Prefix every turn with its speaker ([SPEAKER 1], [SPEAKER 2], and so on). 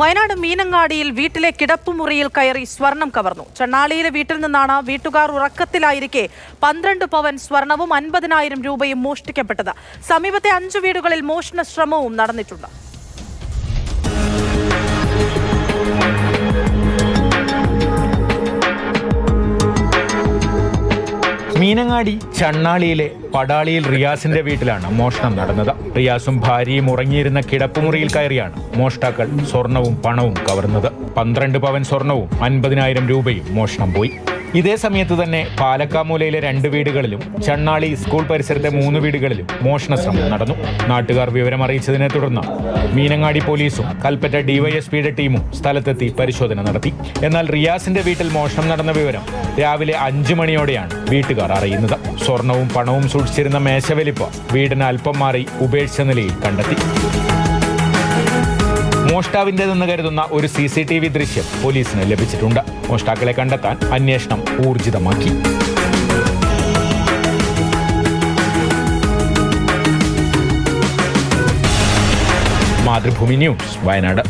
[SPEAKER 1] വയനാട് മീനങ്ങാടിയിൽ വീട്ടിലെ കിടപ്പുമുറിയിൽ കയറി സ്വർണം കവർന്നു. ചെണ്ണാളിയിലെ വീട്ടിൽ നിന്നാണ് വീട്ടുകാർ ഉറക്കത്തിലായിരിക്കെ 12 പവൻ സ്വർണവും 50,000 രൂപയും മോഷ്ടിക്കപ്പെട്ടത്. സമീപത്തെ 5 വീടുകളിൽ മോഷണ ശ്രമവും നടന്നിട്ടുണ്ട്.
[SPEAKER 2] മീനങ്ങാടി ചണ്ണാളിയിലെ പടാളിയിൽ റിയാസിന്റെ വീട്ടിലാണ് മോഷണം നടന്നത്. റിയാസും ഭാര്യയും ഉറങ്ങിയിരുന്ന കിടപ്പുമുറിയിൽ കയറിയാണ് മോഷ്ടാക്കൾ സ്വർണവും പണവും കവർന്നത്. 12 പവൻ സ്വർണവും 50,000 രൂപയും മോഷണം പോയി. ഇതേ സമയത്ത് തന്നെ പാലക്കാമൂലയിലെ 2 വീടുകളിലും ചണ്ണാളി സ്കൂൾ പരിസരത്തെ 3 വീടുകളിലും മോഷണ ശ്രമം നടന്നു. നാട്ടുകാർ വിവരമറിയിച്ചതിനെ തുടർന്ന് മീനങ്ങാടി പോലീസും കൽപ്പറ്റ ഡിവൈഎസ്പിയുടെ ടീമും സ്ഥലത്തെത്തി പരിശോധന നടത്തി. എന്നാൽ റിയാസിന്റെ വീട്ടിൽ മോഷണം നടന്ന വിവരം രാവിലെ 5 മണിയോടെയാണ് വീട്ടുകാർ അറിയുന്നത്. സ്വർണവും പണവും സൂക്ഷിച്ചിരുന്ന മേശവലിപ്പ് വീടിന് അല്പം മാറി ഉപേക്ഷിച്ച നിലയിൽ കണ്ടെത്തി. മോഷ്ടാവിന്റേതെന്ന് കരുതുന്ന ഒരു CCTV ദൃശ്യം പോലീസിന് ലഭിച്ചിട്ടുണ്ട്. മോഷ്ടാക്കളെ കണ്ടെത്താൻ അന്വേഷണം ഊർജിതമാക്കി. മാതൃഭൂമി ന്യൂസ്, വയനാട്.